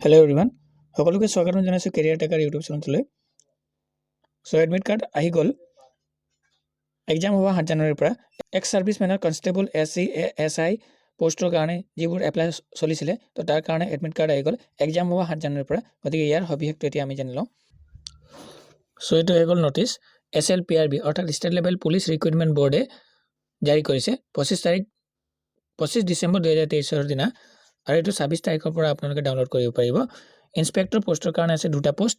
Hello everyone. সকলোকে স্বাগতম জনাইছো career taker YouTube চেনেললৈ। So admit card আহি গল। এক্সাম হ'ব 7 জানুৱাৰীৰ পৰা। এক্স সাৰ্ভিসমেনৰ কনস্টেবল এসসি এসআই পোষ্টৰ কাৰণে যিবোৰ এপ্লাই চলিছিলে তো তাৰ কাৰণে এডমিট কাৰ্ড আহি গল। এক্সাম হ'ব 7 জানুৱাৰীৰ পৰা। গতিকে ইয়াৰ সবিশেষটো এতিয়া আমি জানি লওঁ। সো এইটো হৈ গল নোটিছ এছএলপিআৰবি অৰ্থাৎ ষ্টেট লেভেল পুলিচ ৰিক্ৰুটমেণ্ট বৰ্ডে জাৰি কৰিছে 25 ডিসেম্বৰ 2023 দিনা। আৰু এইটো 26 তাৰিখৰ পৰা আপোনালোকে ডাউনলোড কৰিব পাৰিব। ইনস্পেক্টৰ পোষ্টৰ কাৰণে আছে দুটা পোষ্ট,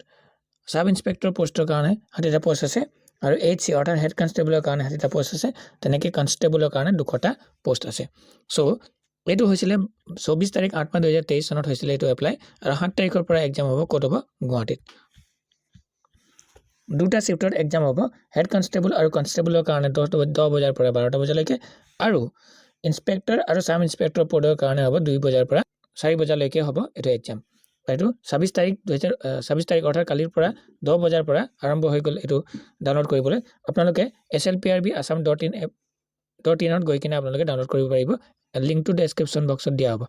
সাব ইনস্পেক্টৰ পোষ্টৰ কাৰণে 60টা পোষ্ট আছে আৰু এইচসি অৰ্থাৎ হেড কনস্টেবলৰ কাৰণে 60টা পোষ্ট আছে। তেনেকৈ কনস্টেবলৰ কাৰণে 200টা পোষ্ট আছে। সো এইটো হৈছিলে 24 তাৰিখ 8 মাহ 2023 চনত হৈছিলে এইটো এপ্লাই আৰু 7 তাৰিখৰ পৰা এক্সাম হ'ব ক'ত হ'ব গুৱাহাটীত। দুটা শিফটত এক্সাম হ'ব। হেড কনস্টেবল আৰু কনস্টেবলৰ কাৰণে 10 বজাৰ পৰা 12টা বজালৈকে আৰু ইনস্পেক্টৰ আৰু সাব ইনস্পেক্টৰ পদৰ কাৰণে হ'ব 2 বজাৰ পৰা 4 বজালৈকে হ'ব এইটো এক্সাম। এইটো 26 তাৰিখ অৰ্থাৎ কালিৰ পৰা 10 বজাৰ পৰা আৰম্ভ হৈ গ'ল। এইটো ডাউনলোড কৰিবলৈ আপোনালোকে slprb.assam.in গৈ কিনে আপোনালোকে ডাউনলোড কৰিব পাৰিব। লিংকটো ডেছক্ৰিপশ্যন বক্সত দিয়া হ'ব।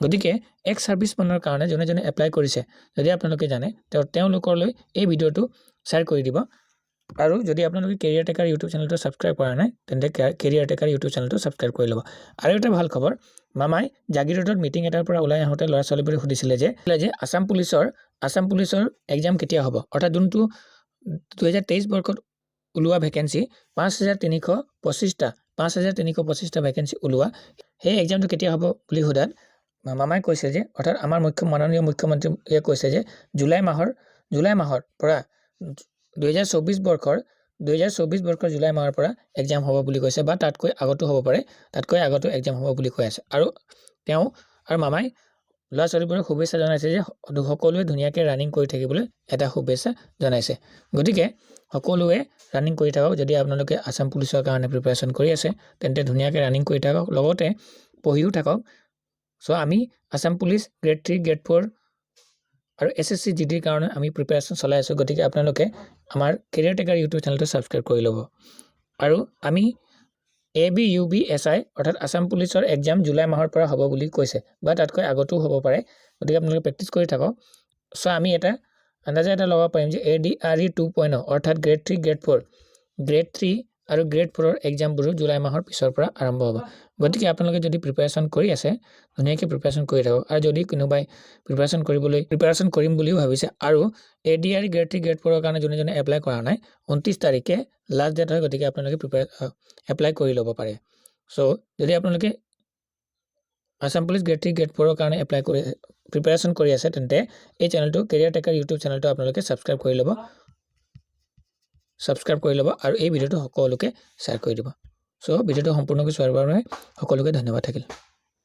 গতিকে এক্স সাৰ্ভিসমেনৰ কাৰণে যোনে এপ্লাই কৰিছে যদি আপোনালোকে জানে তেওঁলোকলৈ এই ভিডিঅ'টো শ্বেয়াৰ কৰি দিব। আৰু যদি আপোনালোকে কেৰিয়াৰ টেকাৰ ইউটিউব চেনেলটো ছাবস্ক্ৰাইব কৰা নাই তেন্তে কেৰিয়াৰ টেকাৰ ইউটিউব চেনেলটো ছাবস্ক্ৰাইব কৰি ল'ব। আৰু এটা ভাল খবৰ, মামাই জাগিৰোডত মিটিং এটাৰ পৰা ওলাই আহোঁতে ল'ৰা ছোৱালীবোৰে সুধিছিলে যে আসাম পুলিচৰ এক্সাম কেতিয়া হ'ব, অৰ্থাৎ যোনটো 2023 বৰ্ষত ওলোৱা ভেকেঞ্চি 5,325টা ভেকেঞ্চি ওলোৱা সেই এক্সামটো কেতিয়া হ'ব বুলি সোধাত মামাই কৈছে যে অৰ্থাৎ আমাৰ মাননীয় মুখ্যমন্ত্ৰীয়ে কৈছে যে জুলাই মাহৰ পৰা 2024 বৰ্ষৰ জুলাই মাহৰ পৰা এক্সাম হ'ব বুলি কৈছে, বা তাতকৈ আগতো হ'ব পাৰে, তাতকৈ আগতো এক্সাম হ'ব বুলি কৈ আছে। আৰু তেওঁ আৰু মামাই ল'ৰা ছোৱালীবোৰক শুভেচ্ছা জনাইছে যে সকলোৱে ধুনীয়াকৈ ৰানিং কৰি থাকিবলৈ এটা শুভেচ্ছা জনাইছে। গতিকে সকলোৱে ৰানিং কৰি থাকক। যদি আপোনালোকে আসাম পুলিচৰ কাৰণে প্ৰিপাৰেশ্যন কৰি আছে তেন্তে ধুনীয়াকৈ ৰানিং কৰি থাকক, লগতে পঢ়িও থাকক। সো আমি আসাম পুলিচ গ্ৰেড 3 গ্ৰেড 4 আৰু এছএছচি জিডিৰ কাৰণে আমি প্ৰিপাৰেশ্যন চলাই আছোঁ। গতিকে আপোনালোকে আমাৰ কেৰিয়াৰ টেকাৰ ইউটিউব চেনেলটো ছাবস্ক্ৰাইব কৰি ল'ব। আৰু আমি ABUBSI অৰ্থাৎ আসাম পুলিচৰ এক্সাম জুলাই মাহৰ পৰা হ'ব বুলি কৈছে, বা তাতকৈ আগতো হ'ব পাৰে। গতিকে আপোনালোকে প্ৰেক্টিছ কৰি থাকক। সো আমি আন্দাজে এটা ল'ব পাৰিম যে ADRE 2.0 অৰ্থাৎ গ্ৰেড 3 আৰু গ্ৰেড 4ৰ এক্সামবোৰো জুলাই মাহৰ পিছৰ পৰা আৰম্ভ হ'ব। গতিকে আপোনালোকে যদি প্ৰিপাৰেশ্যন কৰি আছে ধুনীয়াকৈ প্ৰিপাৰেশ্যন কৰি থাকক। আৰু যদি কোনোবাই প্ৰিপাৰেশ্যন কৰিম বুলিও ভাবিছে আৰু ADRE গ্ৰেড 3 গ্ৰেড 4ৰ কাৰণে যোনে এপ্লাই কৰা নাই 29 তাৰিখে লাষ্ট ডেট হয়। গতিকে আপোনালোকে এপ্লাই কৰি ল'ব পাৰে। সো যদি আপোনালোকে আসাম পুলিচ গ্ৰেড 3 গ্ৰেড 4ৰ কাৰণে প্ৰিপাৰেশ্যন কৰি আছে তেন্তে এই চেনেলটো কেৰিয়াৰ টেকাৰ ইউটিউব চেনেলটো আপোনালোকে ছাবস্ক্ৰাইব কৰি ল'ব আৰু এই ভিডিঅ'টো সকলোকে শ্বেয়াৰ কৰি দিব। সো ভিডিঅ'টো সম্পূৰ্ণকৈ চোৱাৰ বাবে সকলোকে ধন্যবাদ থাকিল।